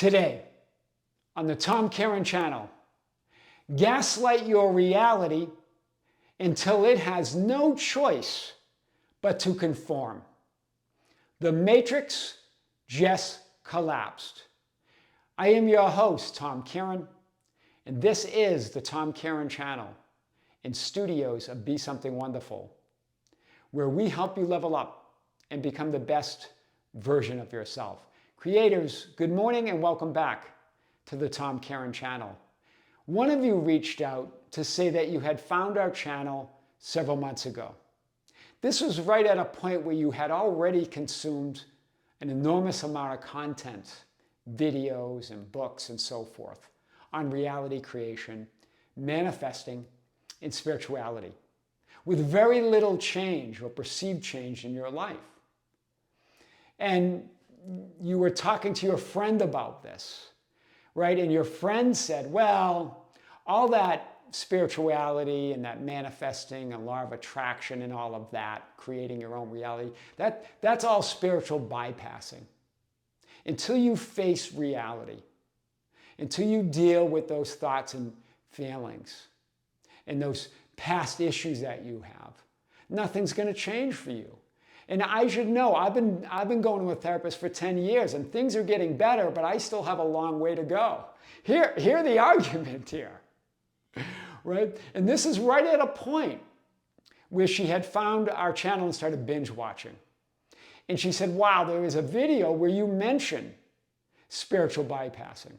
Today, on the Tom Kearin Channel, gaslight your reality until it has no choice but to conform. The matrix just collapsed. I am your host, Tom Kearin, and this is the Tom Kearin Channel in studios of Be Something Wonderful, where we help you level up and become the best version of yourself. Creators, good morning and welcome back to the Tom Kearin Channel. One of you reached out to say that you had found our channel several months ago. This was right at a point where you had already consumed an enormous amount of content, videos and books and so forth, on reality creation, manifesting, and spirituality, with very little change or perceived change in your life. And you were talking to your friend about this, right? And your friend said, well, all that spirituality and that manifesting and law of attraction and all of that, creating your own reality, that's all spiritual bypassing. Until you face reality, until you deal with those thoughts and feelings and those past issues that you have, nothing's going to change for you. And I should know, I've been going to a therapist for 10 years and things are getting better, but I still have a long way to go. Hear the argument here, right? And this is right at a point where she had found our channel and started binge watching. And she said, wow, there is a video where you mention spiritual bypassing,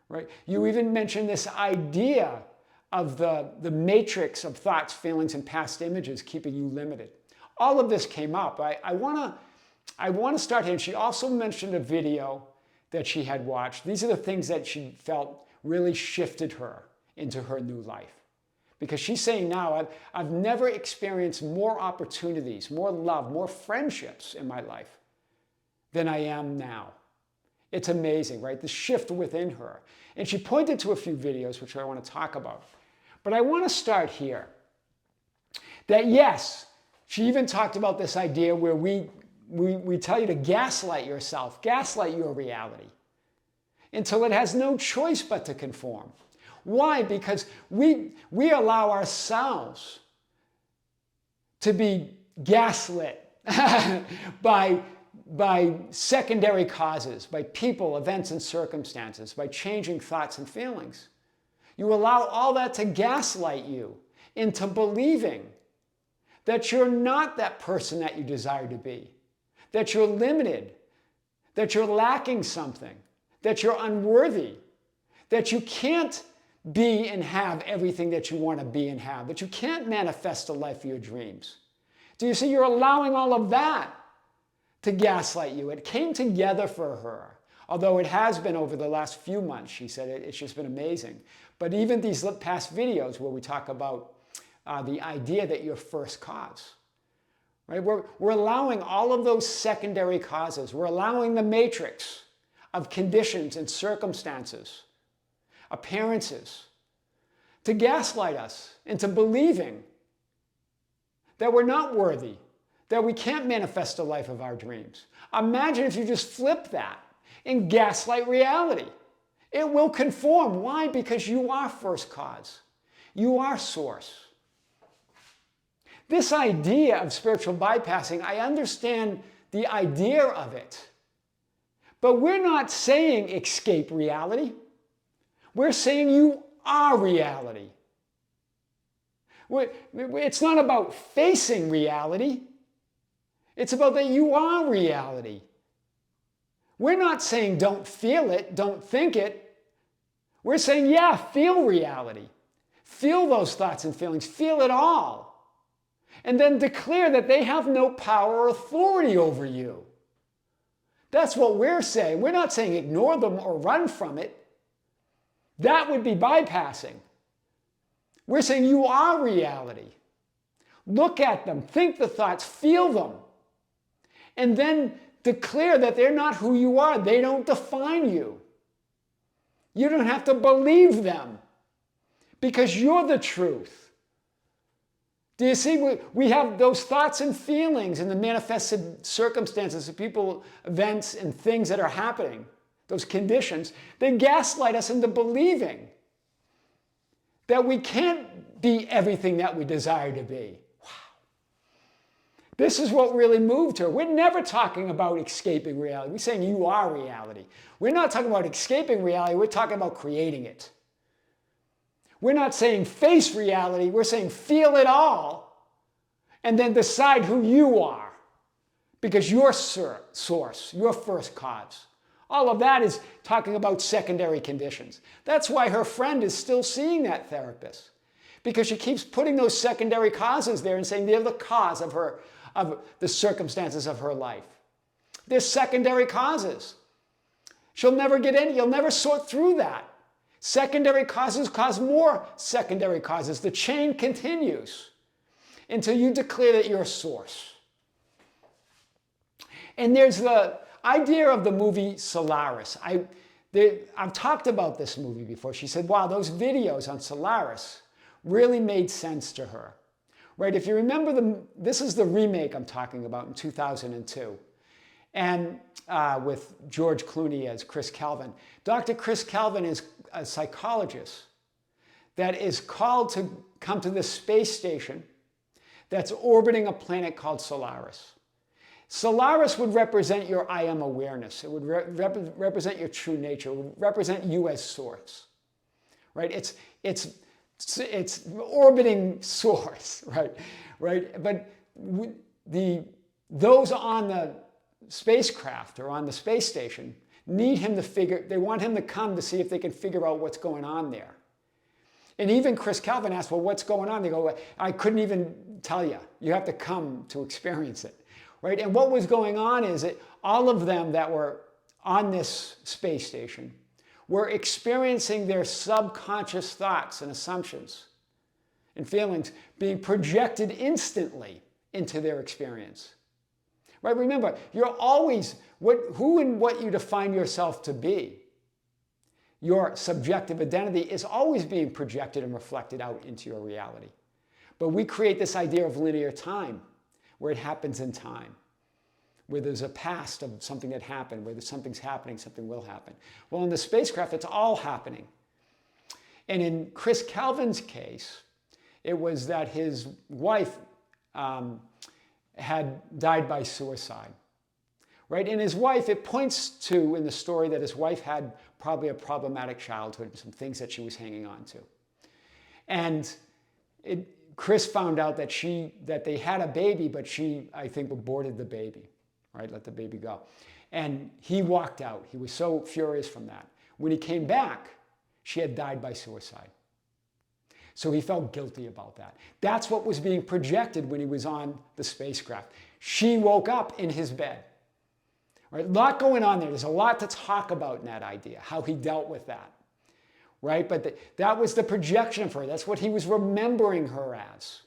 right? You even mentioned this idea of the matrix of thoughts, feelings, and past images keeping you limited. All of this came up. I want to start here. And she also mentioned a video that she had watched. These are the things that she felt really shifted her into her new life. Because she's saying now, I've never experienced more opportunities, more love, more friendships in my life than I am now. It's amazing, right? The shift within her. And she pointed to a few videos, which I want to talk about. But I want to start here. That yes, she even talked about this idea where we tell you to gaslight yourself, gaslight your reality, until it has no choice but to conform. Why? Because we allow ourselves to be gaslit by secondary causes, by people, events, and circumstances, by changing thoughts and feelings. You allow all that to gaslight you into believing that you're not that person that you desire to be, that you're limited, that you're lacking something, that you're unworthy, that you can't be and have everything that you want to be and have, that you can't manifest the life of your dreams. Do you see? You're allowing all of that to gaslight you. It came together for her, although it has been over the last few months. She said it's just been amazing. But even these past videos where we talk about the idea that you're first cause, right? We're allowing all of those secondary causes. We're allowing the matrix of conditions and circumstances, appearances, to gaslight us into believing that we're not worthy, that we can't manifest the life of our dreams. Imagine if you just flip that and gaslight reality. It will conform. Why? Because you are first cause. You are source. This idea of spiritual bypassing, I understand the idea of it. But we're not saying escape reality. We're saying you are reality. It's not about facing reality. It's about that you are reality. We're not saying don't feel it, don't think it. We're saying, yeah, feel reality. Feel those thoughts and feelings. Feel it all. And then declare that they have no power or authority over you. That's what we're saying. We're not saying ignore them or run from it. That would be bypassing. We're saying you are reality. Look at them, think the thoughts, feel them. And then declare that they're not who you are. They don't define you. You don't have to believe them because you're the truth. Do you see? We have those thoughts and feelings and the manifested circumstances of people, events, and things that are happening. those conditions, they gaslight us into believing that we can't be everything that we desire to be. Wow. This is what really moved her. We're never talking about escaping reality. We're saying you are reality. We're not talking about escaping reality. We're talking about creating it. We're not saying face reality. We're saying feel it all and then decide who you are, because your source, your first cause. All of that is talking about secondary conditions. That's why her friend is still seeing that therapist, because she keeps putting those secondary causes there and saying they're the cause of the circumstances of her life. They're secondary causes. She'll never get any, you'll never sort through that. Secondary causes cause more secondary causes. The chain continues until you declare that you're a source. And there's the idea of the movie Solaris. I've talked about this movie before. She said, wow, those videos on Solaris really made sense to her. Right? If you remember, this is the remake I'm talking about in 2002. And with George Clooney as Chris Calvin. Dr. Chris Calvin is a psychologist that is called to come to this space station that's orbiting a planet called Solaris. Solaris would represent your I am awareness. It would represent your true nature. It would represent you as source, right? It's orbiting source, right? Right? But those on the spacecraft or on the space station need him to they want him to come to see if they can figure out what's going on there. And even Chris Calvin asked, well, what's going on? They go, I couldn't even tell you. You have to come to experience it. Right? And what was going on is that all of them that were on this space station were experiencing their subconscious thoughts and assumptions and feelings being projected instantly into their experience. Right? Remember, you're always who and what you define yourself to be. Your subjective identity is always being projected and reflected out into your reality. But we create this idea of linear time, where it happens in time, where there's a past of something that happened, where there's something's happening, something will happen. Well, in the spacecraft, it's all happening. And in Chris Calvin's case, it was that his wife had died by suicide. Right? And his wife, it points to in the story that his wife had probably a problematic childhood and some things that she was hanging on to. And Chris found out that they had a baby, but she, I think, aborted the baby, right? Let the baby go. And he walked out. He was so furious from that. When he came back, she had died by suicide. So he felt guilty about that. That's what was being projected when he was on the spacecraft. She woke up in his bed. Right? A lot going on there. There's a lot to talk about in that idea, how he dealt with that. Right? But that was the projection of her. That's what he was remembering her as.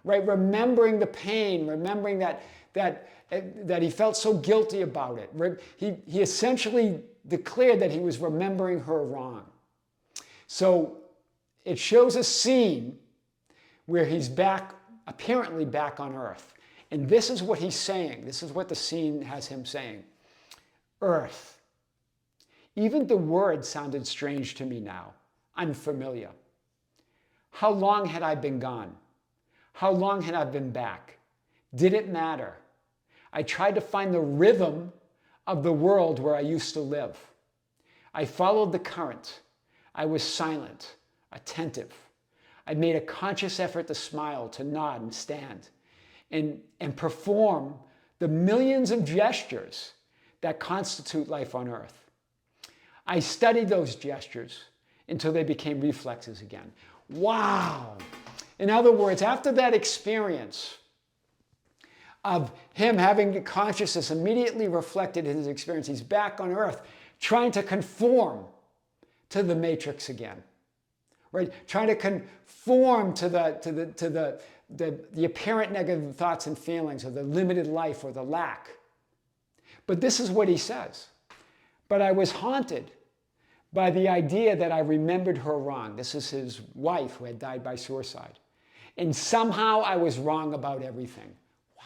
Right? Remembering the pain, remembering that he felt so guilty about it. He essentially declared that he was remembering her wrong. So it shows a scene where he's apparently back on Earth. And this is what he's saying. This is what the scene has him saying. Earth. Even the word sounded strange to me now, unfamiliar. How long had I been gone? How long had I been back? Did it matter? I tried to find the rhythm of the world where I used to live. I followed the current. I was silent, attentive. I made a conscious effort to smile, to nod and stand, and perform the millions of gestures that constitute life on Earth. I studied those gestures until they became reflexes again. Wow! In other words, after that experience of him having the consciousness immediately reflected in his experience, he's back on Earth trying to conform to the matrix again. Right? Trying to conform to the apparent negative thoughts and feelings of the limited life or the lack. But this is what he says. But I was haunted by the idea that I remembered her wrong. This is his wife who had died by suicide. And somehow I was wrong about everything. Wow.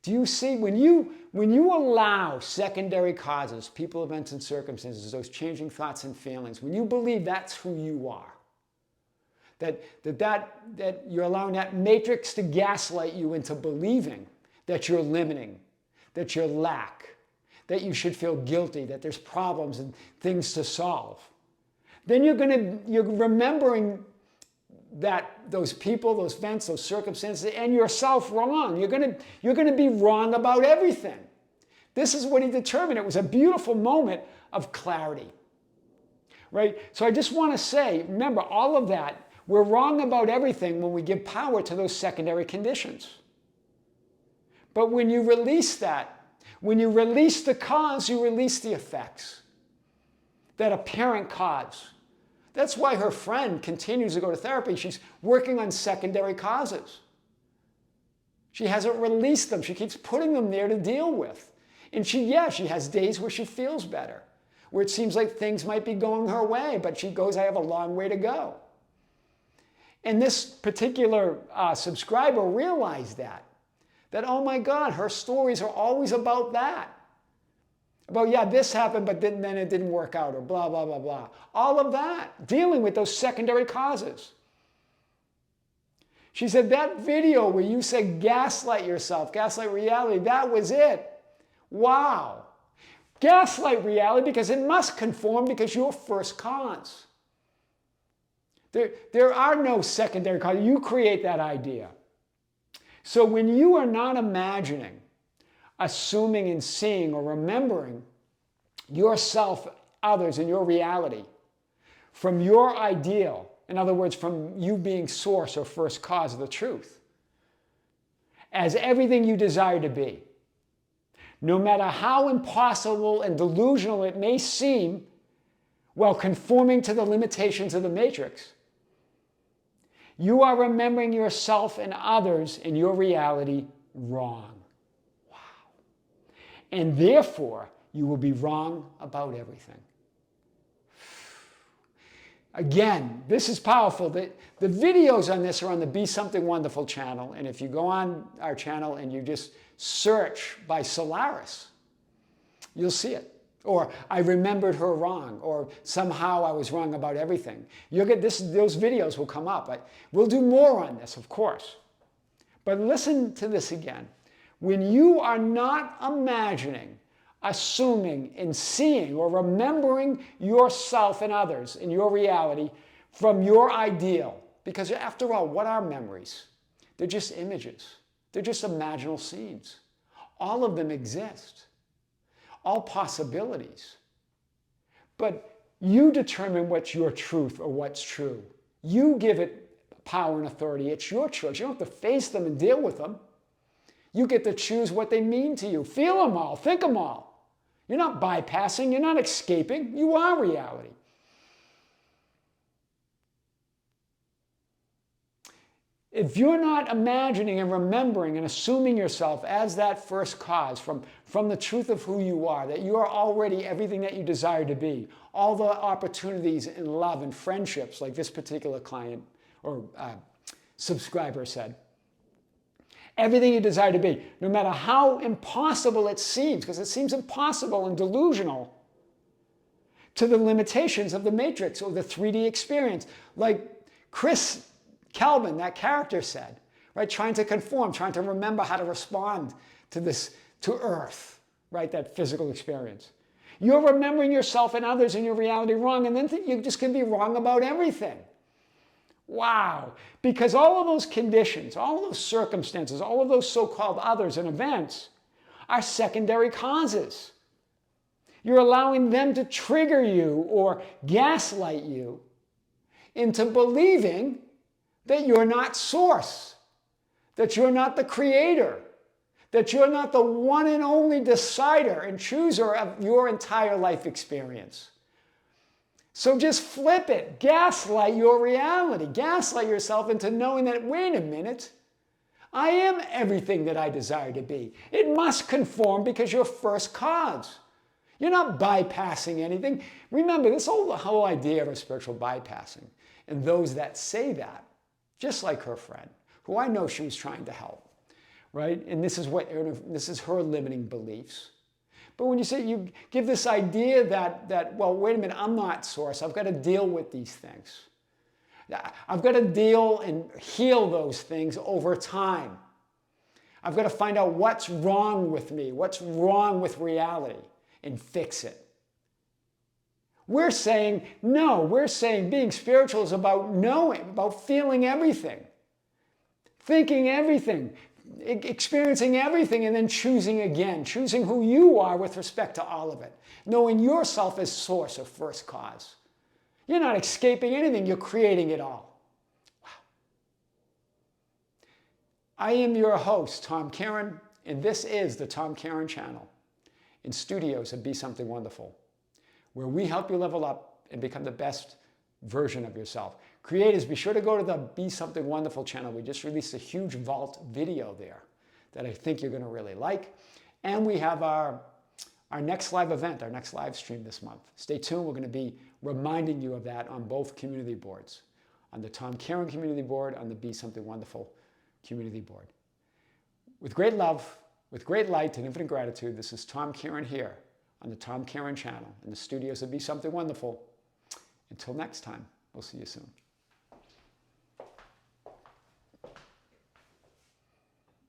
Do you see, when you allow secondary causes, people, events, and circumstances, those changing thoughts and feelings, when you believe that's who you are, that you're allowing that matrix to gaslight you into believing that you're limiting, that you're lack, that you should feel guilty, that there's problems and things to solve, then you're remembering that those people, those events, those circumstances, and yourself wrong. You're gonna be wrong about everything. This is what he determined. It was a beautiful moment of clarity, right? So I just want to say, remember all of that. We're wrong about everything when we give power to those secondary conditions. But when you release that, when you release the cause, you release the effects. That apparent cause. That's why her friend continues to go to therapy. She's working on secondary causes. She hasn't released them. She keeps putting them there to deal with. And she has days where she feels better, where it seems like things might be going her way, but she goes, I have a long way to go. And this particular subscriber realized that, oh my God, her stories are always about that. About, yeah, this happened, but then it didn't work out, or blah, blah, blah, blah. All of that, dealing with those secondary causes. She said, that video where you said gaslight yourself, gaslight reality, that was it. Wow. Gaslight reality because it must conform because you're first cause. There are no secondary causes. You create that idea. So when you are not imagining, assuming and seeing or remembering yourself, others, and your reality from your ideal, in other words, from you being source or first cause of the truth, as everything you desire to be, no matter how impossible and delusional it may seem, while conforming to the limitations of the matrix, you are remembering yourself and others in your reality wrong. And therefore, you will be wrong about everything. Again, this is powerful. The videos on this are on the Be Something Wonderful channel. And if you go on our channel and you just search by Solaris, you'll see it. Or I remembered her wrong. Or somehow I was wrong about everything. You'll get this, those videos will come up. We'll do more on this, of course. But listen to this again. When you are not imagining, assuming, and seeing or remembering yourself and others in your reality from your ideal, because after all, what are memories? They're just images. They're just imaginal scenes. All of them exist. All possibilities. But you determine what's your truth or what's true. You give it power and authority. It's your choice. You don't have to face them and deal with them. You get to choose what they mean to you. Feel them all. Think them all. You're not bypassing. You're not escaping. You are reality. If you're not imagining and remembering and assuming yourself as that first cause from the truth of who you are, that you are already everything that you desire to be, all the opportunities in love and friendships, like this particular client or subscriber said, everything you desire to be, no matter how impossible it seems, because it seems impossible and delusional to the limitations of the matrix or the 3D experience. Like Chris Kelvin, that character said, right? Trying to conform, trying to remember how to respond to this, to Earth, right? That physical experience. You're remembering yourself and others in your reality wrong, and then you just can be wrong about everything. Wow. Because all of those conditions, all of those circumstances, all of those so-called others and events are secondary causes. You're allowing them to trigger you or gaslight you into believing that you're not source, that you're not the creator, that you're not the one and only decider and chooser of your entire life experience. So just flip it. Gaslight your reality. Gaslight yourself into knowing that, wait a minute, I am everything that I desire to be. It must conform because you're first cause. You're not bypassing anything. Remember, this whole idea of a spiritual bypassing, and those that say that, just like her friend, who I know she was trying to help, right? And this is her limiting beliefs. But when you give this idea that, well, wait a minute, I'm not source. I've got to deal with these things. I've got to deal and heal those things over time. I've got to find out what's wrong with me, what's wrong with reality, and fix it. We're saying, no, we're saying being spiritual is about knowing, about feeling everything, thinking everything, experiencing everything, and then choosing again, choosing who you are with respect to all of it, knowing yourself as source or first cause. You're not escaping anything, you're creating it all. Wow. I am your host, Tom Kearin, and this is the Tom Kearin Channel in studios of Be Something Wonderful, where we help you level up and become the best version of yourself. Creators, be sure to go to the Be Something Wonderful channel. We just released a huge vault video there that I think you're going to really like. And we have our next live event, our next live stream this month. Stay tuned. We're going to be reminding you of that on both community boards, on the Tom Kearin community board, on the Be Something Wonderful community board. With great love, with great light and infinite gratitude, this is Tom Kearin here on the Tom Kearin Channel in the studios of Be Something Wonderful. Until next time, we'll see you soon.